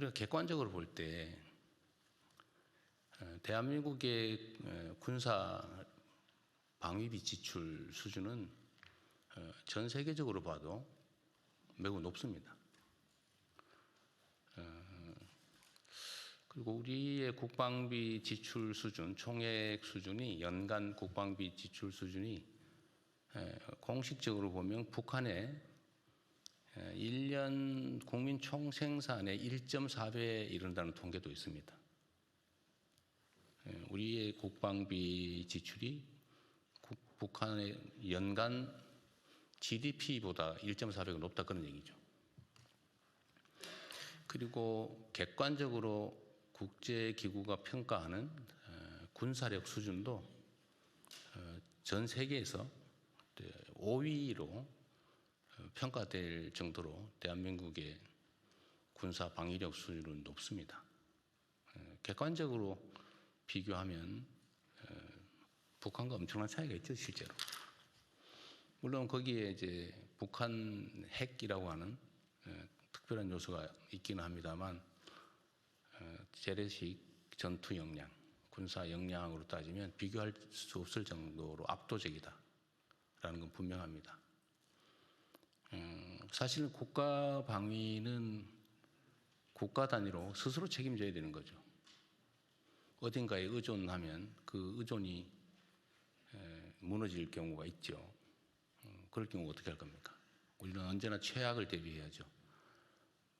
우리가 객관적으로 볼 때 대한민국의 군사 방위비 지출 수준은 전 세계적으로 봐도 매우 높습니다. 그리고 우리의 국방비 지출 수준, 총액 수준이 연간 국방비 지출 수준이 공식적으로 보면 북한의 1년 국민 총생산의 1.4배에 이른다는 통계도 있습니다. 우리의 국방비 지출이 북한의 연간 GDP보다 1.4배가 높다 그런 얘기죠. 그리고 객관적으로 국제기구가 평가하는 군사력 수준도 전 세계에서 5위로 평가될 정도로 대한민국의 군사 방위력 수준은 높습니다. 객관적으로 비교하면 북한과 엄청난 차이가 있죠, 실제로. 물론 거기에 이제 북한 핵이라고 하는 특별한 요소가 있기는 합니다만 재래식 전투 역량, 군사 역량으로 따지면 비교할 수 없을 정도로 압도적이다라는 건 분명합니다. 사실은 국가 방위는 국가 단위로 스스로 책임져야 되는 거죠. 어딘가에 의존하면 그 의존이 무너질 경우가 있죠. 그럴 경우 어떻게 할 겁니까? 우리는 언제나 최악을 대비해야죠.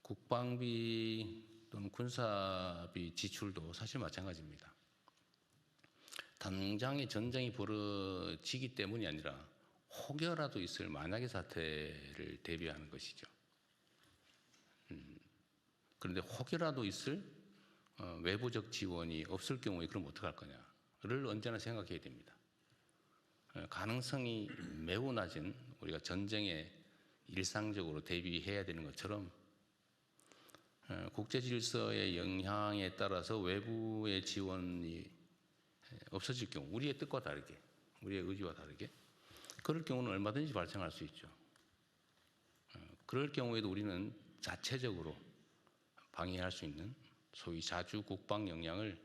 국방비 또는 군사비 지출도 사실 마찬가지입니다. 당장의 전쟁이 벌어지기 때문이 아니라 혹여라도 있을 만약의 사태를 대비하는 것이죠. 그런데 혹여라도 있을 외부적 지원이 없을 경우에 그럼 어떡할 거냐를 언제나 생각해야 됩니다. 가능성이 매우 낮은 우리가 전쟁에 일상적으로 대비해야 되는 것처럼 국제 질서의 영향에 따라서 외부의 지원이 없어질 경우, 우리의 뜻과 다르게, 우리의 의지와 다르게 그럴 경우는 얼마든지 발생할 수 있죠. 그럴 경우에도 우리는 자체적으로 방해할 수 있는 소위 자주 국방 역량을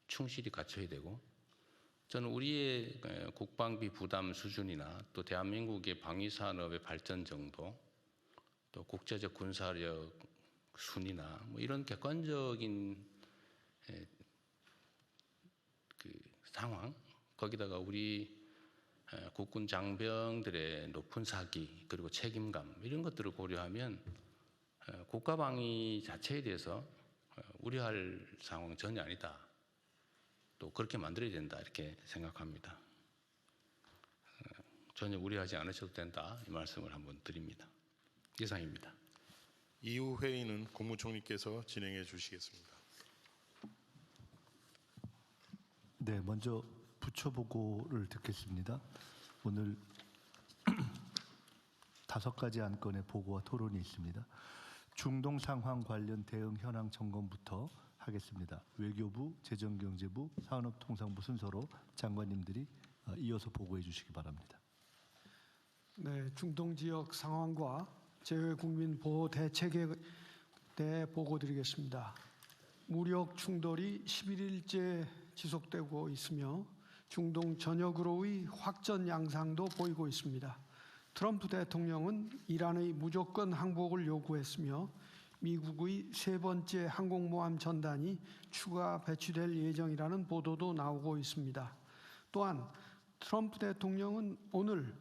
충실히 갖춰야 되고, 저는 우리의 국방비 부담 수준이나 또 대한민국의 방위산업의 발전 정도, 또 국제적 군사력 순위나 뭐 이런 객관적인 그 상황, 거기다가 우리 국군 장병들의 높은 사기 그리고 책임감 이런 것들을 고려하면 국가 방위 자체에 대해서 우려할 상황은 전혀 아니다. 또 그렇게 만들어야 된다 이렇게 생각합니다. 전혀 우려하지 않으셔도 된다 이 말씀을 한번 드립니다. 이상입니다. 이후 회의는 국무총리께서 진행해 주시겠습니다. 네, 먼저 부처 보고를 듣겠습니다. 오늘 5가지 안건의 보고와 토론이 있습니다. 중동 상황 관련 대응 현황 점검부터 하겠습니다. 외교부, 재정경제부, 산업통상부 순서로 장관님들이 이어서 보고해 주시기 바랍니다. 네, 중동 지역 상황과 재외국민 보호 대책에 대해 보고 드리겠습니다. 무력 충돌이 11일째 지속되고 있으며 중동 전역으로의 확전 양상도 보이고 있습니다. 트럼프 대통령은 이란의 무조건 항복을 요구했으며 미국의 3번째 항공모함 전단이 추가 배치될 예정이라는 보도도 나오고 있습니다. 또한 트럼프 대통령은 오늘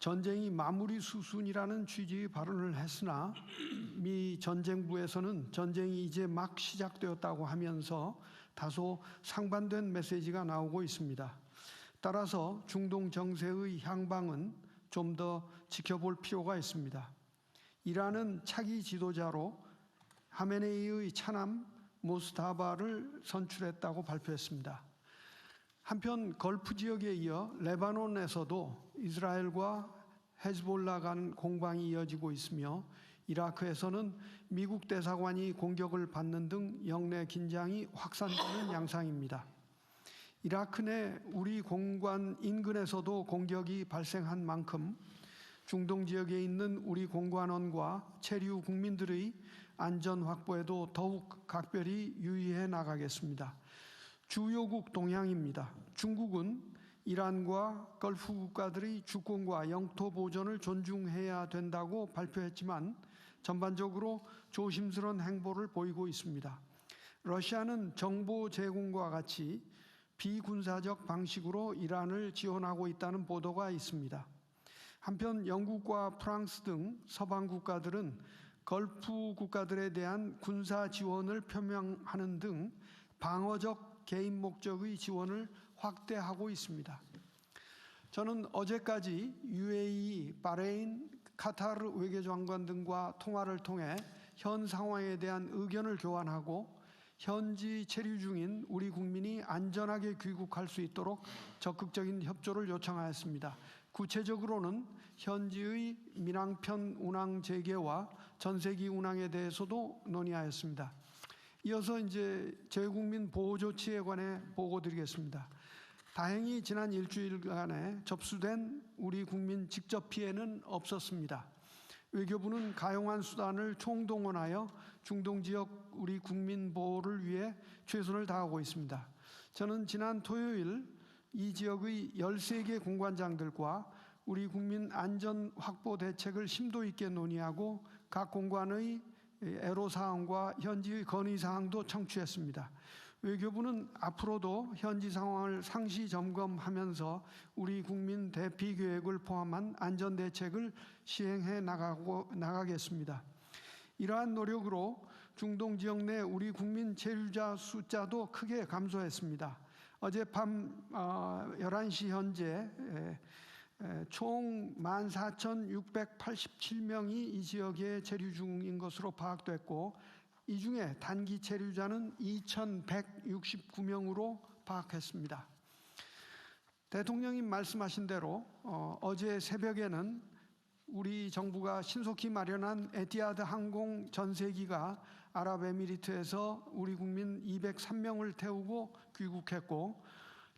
전쟁이 마무리 수순이라는 취지의 발언을 했으나 미 전쟁부에서는 전쟁이 이제 막 시작되었다고 하면서 다소 상반된 메시지가 나오고 있습니다. 따라서 중동 정세의 향방은 좀 더 지켜볼 필요가 있습니다. 이란은 차기 지도자로 하메네이의 차남 모스타바를 선출했다고 발표했습니다. 한편 걸프 지역에 이어 레바논에서도 이스라엘과 헤즈볼라 간 공방이 이어지고 있으며 이라크에서는 미국 대사관이 공격을 받는 등 영내 긴장이 확산되는 양상입니다. 이라크 내 우리 공관 인근에서도 공격이 발생한 만큼 중동 지역에 있는 우리 공관원과 체류 국민들의 안전 확보에도 더욱 각별히 유의해 나가겠습니다. 주요국 동향입니다. 중국은 이란과 걸프 국가들의 주권과 영토 보존을 존중해야 된다고 발표했지만 전반적으로 조심스러운 행보를 보이고 있습니다. 러시아는 정보 제공과 같이 비군사적 방식으로 이란을 지원하고 있다는 보도가 있습니다. 한편 영국과 프랑스 등 서방 국가들은 걸프 국가들에 대한 군사 지원을 표명하는 등 방어적 개인 목적의 지원을 확대하고 있습니다. 저는 어제까지 UAE, 바레인, 카타르 외교장관 등과 통화를 통해 현 상황에 대한 의견을 교환하고 현지 체류 중인 우리 국민이 안전하게 귀국할 수 있도록 적극적인 협조를 요청하였습니다. 구체적으로는 현지의 민항편 운항 재개와 전세기 운항에 대해서도 논의하였습니다. 이어서 이제 재외국민 보호 조치에 관해 보고드리겠습니다. 다행히 지난 일주일간에 접수된 우리 국민 직접 피해는 없었습니다. 외교부는 가용한 수단을 총동원하여 중동 지역 우리 국민 보호를 위해 최선을 다하고 있습니다. 저는 지난 토요일 이 지역의 13개 공관장들과 우리 국민 안전 확보 대책을 심도 있게 논의하고 각 공관의 애로사항과 현지의 건의사항도 청취했습니다. 외교부는 앞으로도 현지 상황을 상시 점검하면서 우리 국민 대피 계획을 포함한 안전 대책을 시행해 나가겠습니다. 이러한 노력으로 중동 지역 내 우리 국민 체류자 숫자도 크게 감소했습니다. 어젯밤 11시 현재 총 14,687명이 이 지역에 체류 중인 것으로 파악됐고 이 중에 단기 체류자는 2,169명으로 파악했습니다. 대통령님 말씀하신 대로 어제 새벽에는 우리 정부가 신속히 마련한 에티하드 항공 전세기가 아랍에미리트에서 우리 국민 203명을 태우고 귀국했고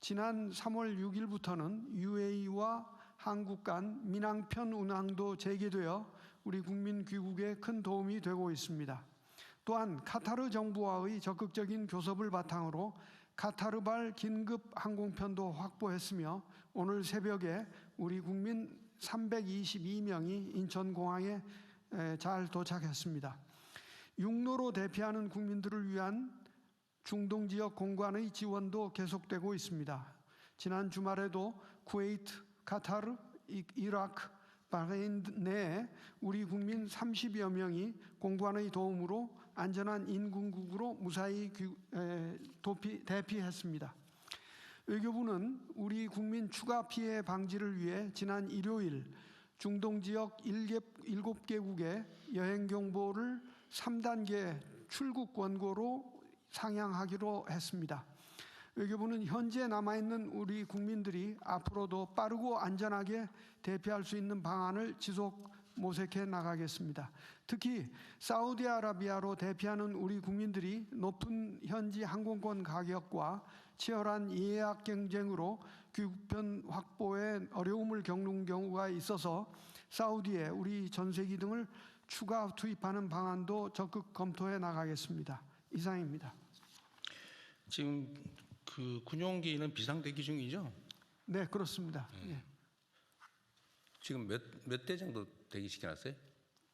지난 3월 6일부터는 UAE와 한국 간 민항편 운항도 재개되어 우리 국민 귀국에 큰 도움이 되고 있습니다. 또한 카타르 정부와의 적극적인 교섭을 바탕으로 카타르발 긴급 항공편도 확보했으며 오늘 새벽에 우리 국민 322명이 인천공항에 잘 도착했습니다. 육로로 대피하는 국민들을 위한 중동 지역 공관의 지원도 계속되고 있습니다. 지난 주말에도 쿠웨이트, 카타르, 이라크, 바레인 내에 우리 국민 30여 명이 공관의 도움으로 안전한 인근국으로 무사히 대피했습니다. 외교부는 우리 국민 추가 피해 방지를 위해 지난 일요일 중동 지역 7개국의 여행 경보를 3단계 출국 권고로 상향하기로 했습니다. 외교부는 현재 남아있는 우리 국민들이 앞으로도 빠르고 안전하게 대피할 수 있는 방안을 지속 모색해 나가겠습니다. 특히 사우디아라비아로 대피하는 우리 국민들이 높은 현지 항공권 가격과 치열한 예약 경쟁으로 귀국편 확보에 어려움을 겪는 경우가 있어서 사우디에 우리 전세기 등을 추가 투입하는 방안도 적극 검토해 나가겠습니다. 이상입니다. 지금 그 군용기는 비상 대기 중이죠? 네, 그렇습니다. 예. 지금 몇 대 정도 대기시켜놨어요?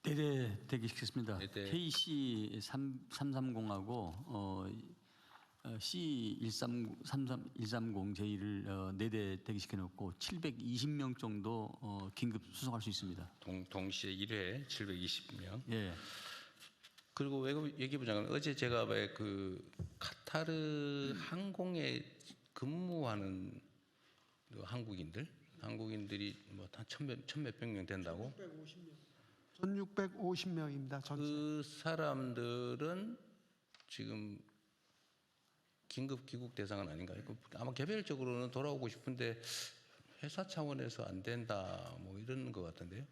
4대 대기시켰습니다. 4대. KC330하고 C130J를 4대 대기시켜놓고 720명 정도 긴급 수송할 수 있습니다. 동시에 1회 720명. 예. 그리고 외교부 장관 어제 제가 왜 그 카타르 항공에 근무하는 그 한국인들이 뭐 한 천몇백 명 된다고? 1,650명입니다. 그 사람들은 지금 긴급 귀국 대상은 아닌가요? 아마 개별적으로는 돌아오고 싶은데 회사 차원에서 안 된다 뭐 이런 것 같은데요.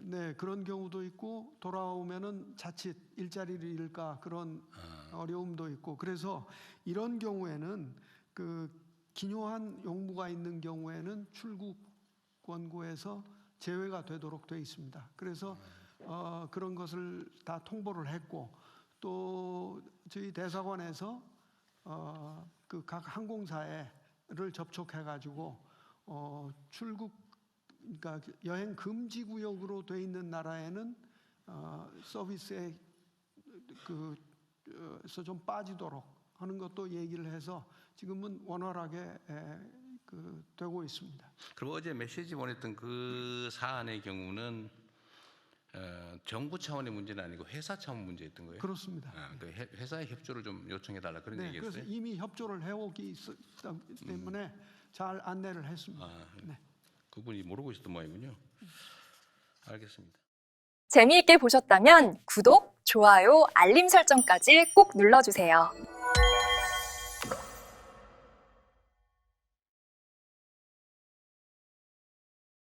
네, 그런 경우도 있고 돌아오면은 자칫 일자리를 잃을까 그런 어려움도 있고 그래서 이런 경우에는 그 기묘한 용무가 있는 경우에는 출국 권고해서 제외가 되도록 돼 있습니다. 그래서 그런 것을 다 통보를 했고 또 저희 대사관에서 그 각 항공사를 접촉해 가지고 출국 그러니까 여행 금지 구역으로 돼 있는 나라에는 서비스에 그서 좀 빠지도록 하는 것도 얘기를 해서 지금은 원활하게 되고 있습니다. 그리고 어제 메시지 보냈던 그 사안의 경우는 정부 차원의 문제는 아니고 회사 차원 문제였던 거예요. 그렇습니다. 그 회사의 협조를 좀 요청해달라 그런 네, 얘기였어요. 그래서 이미 협조를 해오기 때문에 잘 안내를 했습니다. 네. 그분이 모르고 있었던 모양이군요. 알겠습니다. 재미있게 보셨다면 구독, 좋아요, 알림 설정까지 꼭 눌러주세요.